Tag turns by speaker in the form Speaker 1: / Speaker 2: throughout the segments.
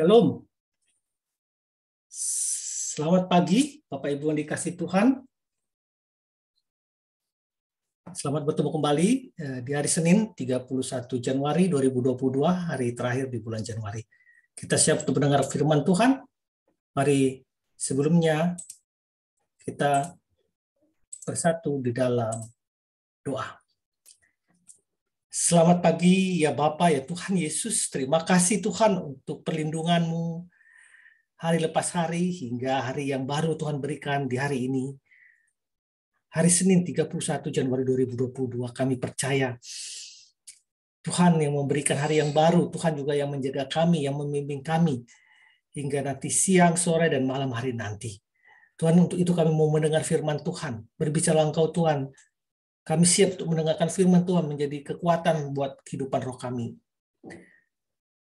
Speaker 1: Shalom. Selamat pagi, Bapak Ibu yang dikasihi Tuhan. Selamat bertemu kembali di hari Senin 31 Januari 2022, hari terakhir di bulan Januari. Kita siap untuk mendengar firman Tuhan. Mari sebelumnya kita bersatu di dalam doa. Selamat pagi ya Bapa, ya Tuhan Yesus. Terima kasih Tuhan untuk perlindungan-Mu hari lepas hari hingga hari yang baru Tuhan berikan di hari ini. Hari Senin 31 Januari 2022, kami percaya Tuhan yang memberikan hari yang baru, Tuhan juga yang menjaga kami, yang membimbing kami hingga nanti siang, sore, dan malam hari nanti. Tuhan, untuk itu kami mau mendengar firman Tuhan. Berbicara Engkau Tuhan, kami siap untuk mendengarkan firman Tuhan menjadi kekuatan buat kehidupan roh kami.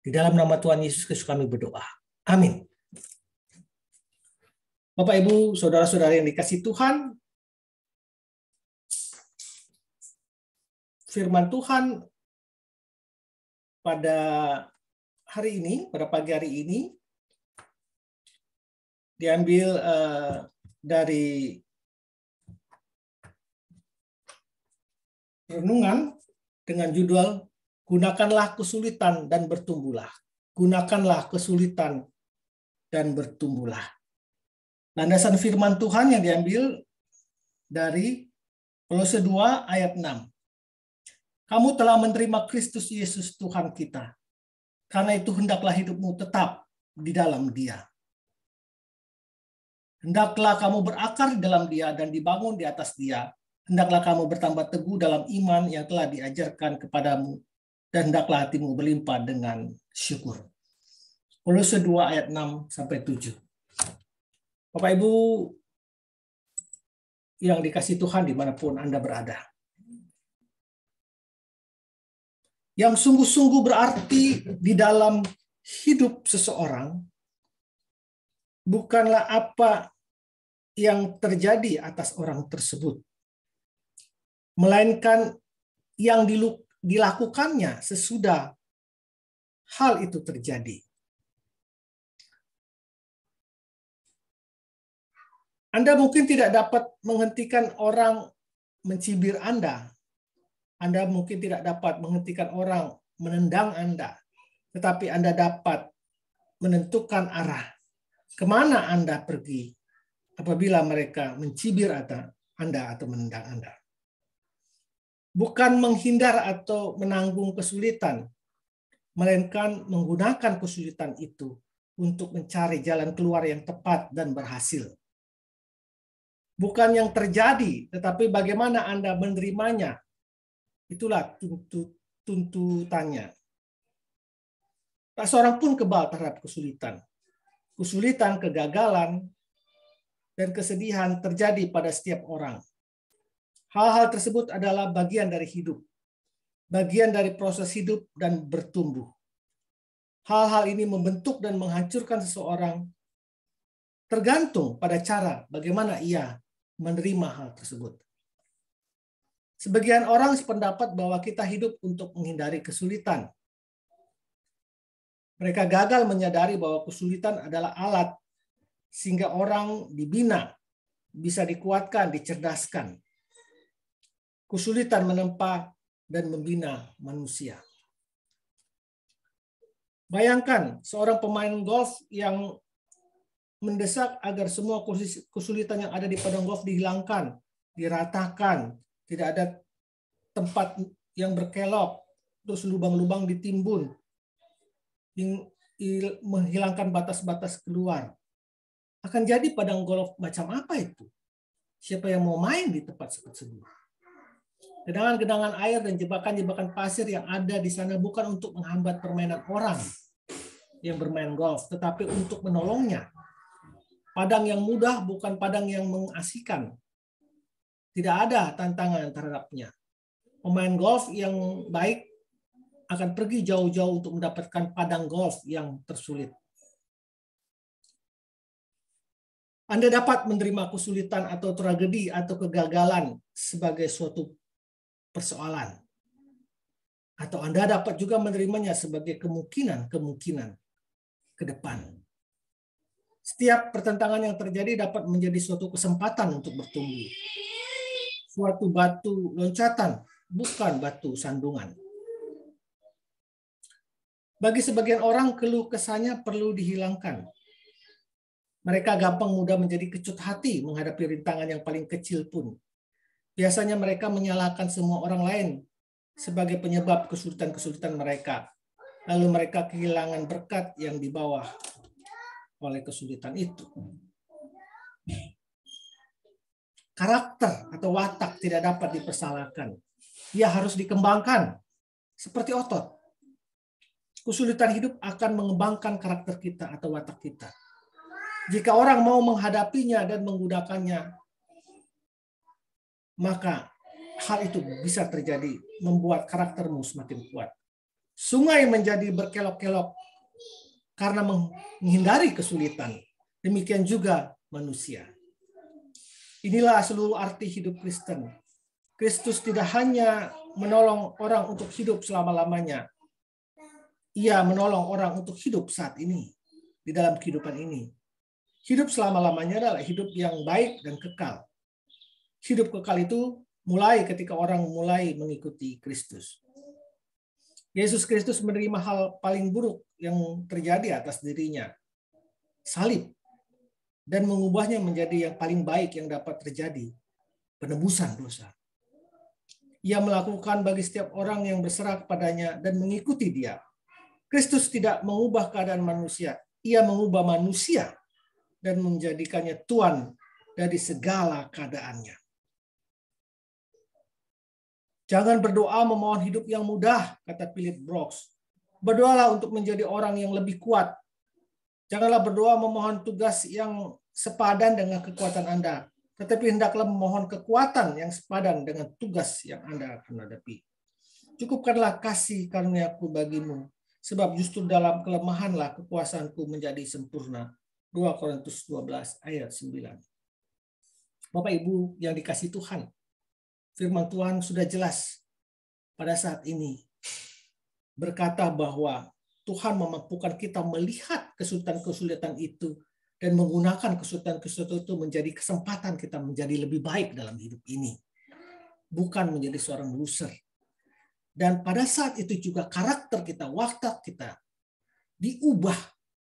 Speaker 1: Di dalam nama Tuhan Yesus Kristus kami berdoa. Amin. Bapak, Ibu, saudara-saudara yang dikasihi Tuhan, firman Tuhan pada hari ini, pada pagi hari ini, diambil dari renungan dengan judul Gunakanlah kesulitan dan bertumbuhlah. Gunakanlah kesulitan dan bertumbuhlah. Landasan firman Tuhan yang diambil dari Kolose 2 ayat 6. Kamu telah menerima Kristus Yesus Tuhan kita. Karena itu hendaklah hidupmu tetap di dalam Dia. Hendaklah kamu berakar di dalam Dia dan dibangun di atas Dia. Hendaklah kamu bertambah teguh dalam iman yang telah diajarkan kepadamu. Dan hendaklah hatimu berlimpah dengan syukur. Kolose 2 ayat 6-7. Bapak Ibu yang dikasihi Tuhan dimanapun Anda berada. Yang sungguh-sungguh berarti di dalam hidup seseorang bukanlah apa yang terjadi atas orang tersebut, melainkan yang dilakukannya sesudah hal itu terjadi. Anda mungkin tidak dapat menghentikan orang mencibir Anda. Anda mungkin tidak dapat menghentikan orang menendang Anda. Tetapi Anda dapat menentukan arah kemana Anda pergi apabila mereka mencibir Anda atau menendang Anda. Bukan menghindar atau menanggung kesulitan, melainkan menggunakan kesulitan itu untuk mencari jalan keluar yang tepat dan berhasil. Bukan yang terjadi, tetapi bagaimana Anda menerimanya. Itulah tuntutannya. Tak seorang pun kebal terhadap kesulitan. Kesulitan, kegagalan, dan kesedihan terjadi pada setiap orang. Hal-hal tersebut adalah bagian dari hidup. Bagian dari proses hidup dan bertumbuh. Hal-hal ini membentuk dan menghancurkan seseorang tergantung pada cara bagaimana ia menerima hal tersebut. Sebagian orang sependapat bahwa kita hidup untuk menghindari kesulitan. Mereka gagal menyadari bahwa kesulitan adalah alat sehingga orang dibina, bisa dikuatkan, dicerdaskan. Kesulitan menempa dan membina manusia. Bayangkan seorang pemain golf yang mendesak agar semua kesulitan yang ada di padang golf dihilangkan, diratakan, tidak ada tempat yang berkelok, terus lubang-lubang ditimbun, menghilangkan batas-batas keluar. Akan jadi padang golf macam apa itu? Siapa yang mau main di tempat seperti itu? Genangan-genangan air dan jebakan-jebakan pasir yang ada di sana bukan untuk menghambat permainan orang yang bermain golf, tetapi untuk menolongnya. Padang yang mudah bukan padang yang mengasihkan. Tidak ada tantangan terhadapnya. Pemain golf yang baik akan pergi jauh-jauh untuk mendapatkan padang golf yang tersulit. Anda dapat menerima kesulitan atau tragedi atau kegagalan sebagai suatu persoalan. Atau Anda dapat juga menerimanya sebagai kemungkinan. ke depan. Setiap pertentangan yang terjadi dapat menjadi suatu kesempatan untuk bertumbuh. Suatu batu loncatan, bukan batu sandungan. Bagi sebagian orang, keluh kesahnya perlu dihilangkan. Mereka gampang mudah menjadi kecut hati menghadapi rintangan yang paling kecil pun. Biasanya mereka menyalahkan semua orang lain sebagai penyebab kesulitan-kesulitan mereka. Lalu mereka kehilangan berkat yang dibawa oleh kesulitan itu. Karakter atau watak tidak dapat dipersalahkan. Ia harus dikembangkan seperti otot. Kesulitan hidup akan mengembangkan karakter kita atau watak kita. Jika orang mau menghadapinya dan menggunakannya, maka hal itu bisa terjadi, membuat karaktermu semakin kuat. Sungai menjadi berkelok-kelok karena menghindari kesulitan. Demikian juga manusia. Inilah seluruh arti hidup Kristen. Kristus tidak hanya menolong orang untuk hidup selama-lamanya. Ia menolong orang untuk hidup saat ini, di dalam kehidupan ini. Hidup selama-lamanya adalah hidup yang baik dan kekal. Hidup kekal itu mulai ketika orang mulai mengikuti Kristus. Yesus Kristus menerima hal paling buruk yang terjadi atas dirinya, salib, dan mengubahnya menjadi yang paling baik yang dapat terjadi, penebusan dosa. Ia melakukan bagi setiap orang yang berserah kepadanya dan mengikuti Dia. Kristus tidak mengubah keadaan manusia, Ia mengubah manusia dan menjadikannya Tuhan dari segala keadaannya. Jangan berdoa memohon hidup yang mudah, kata Philip Brooks. Berdoalah untuk menjadi orang yang lebih kuat. Janganlah berdoa memohon tugas yang sepadan dengan kekuatan Anda, tetapi hendaklah memohon kekuatan yang sepadan dengan tugas yang Anda akan hadapi. Cukupkanlah kasih karuniaku bagimu, sebab justru dalam kelemahanlah kekuasaanku menjadi sempurna. 2 Korintus 12 ayat 9. Bapak Ibu yang dikasihi Tuhan, firman Tuhan sudah jelas pada saat ini berkata bahwa Tuhan memampukan kita melihat kesulitan-kesulitan itu dan menggunakan kesulitan-kesulitan itu menjadi kesempatan kita menjadi lebih baik dalam hidup ini. Bukan menjadi seorang loser. Dan pada saat itu juga karakter kita, watak kita diubah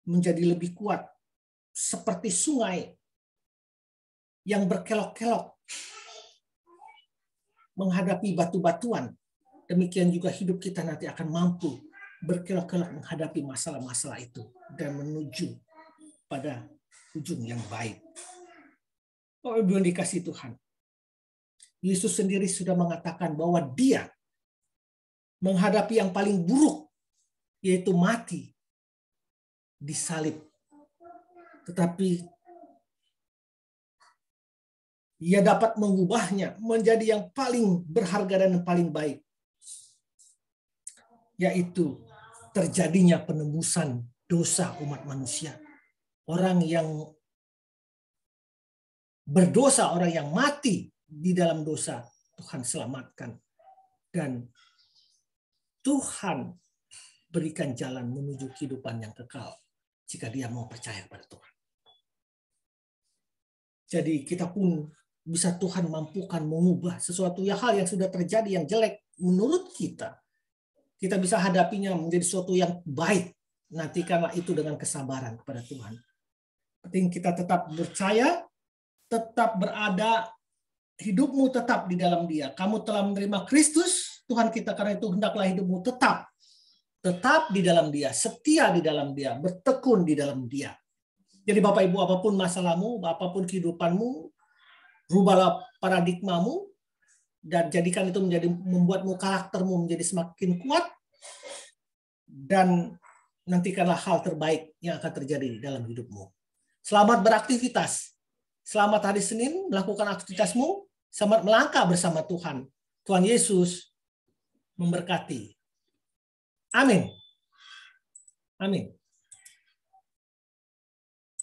Speaker 1: menjadi lebih kuat. Seperti sungai yang berkelok-kelok menghadapi batu-batuan. Demikian juga hidup kita nanti akan mampu berkelok-kelok menghadapi masalah-masalah itu dan menuju pada ujung yang baik. Oh, Ibu yang dikasihi Tuhan, Yesus sendiri sudah mengatakan bahwa Dia menghadapi yang paling buruk, yaitu mati, disalib. Tetapi Ia dapat mengubahnya menjadi yang paling berharga dan paling baik, yaitu terjadinya penebusan dosa umat manusia. Orang yang berdosa, orang yang mati di dalam dosa, Tuhan selamatkan. Dan Tuhan berikan jalan menuju kehidupan yang kekal jika dia mau percaya pada Tuhan. Jadi kita pun bisa Tuhan mampukan mengubah sesuatu hal yang sudah terjadi yang jelek menurut kita. Kita bisa hadapinya menjadi sesuatu yang baik. Nantikanlah itu dengan kesabaran kepada Tuhan. Penting kita tetap percaya, tetap berada, hidupmu tetap di dalam Dia. Kamu telah menerima Kristus, Tuhan kita, karena itu hendaklah hidupmu tetap di dalam Dia, setia di dalam Dia, bertekun di dalam Dia. Jadi Bapak Ibu, apapun masalahmu, apapun kehidupanmu, rubahlah paradigmamu dan jadikan itu menjadi membuatmu, karaktermu menjadi semakin kuat, dan nantikanlah hal terbaik yang akan terjadi dalam hidupmu. Selamat beraktivitas. Selamat hari Senin melakukan aktivitasmu. Selamat melangkah bersama Tuhan. Tuhan Yesus memberkati. Amin. Amin.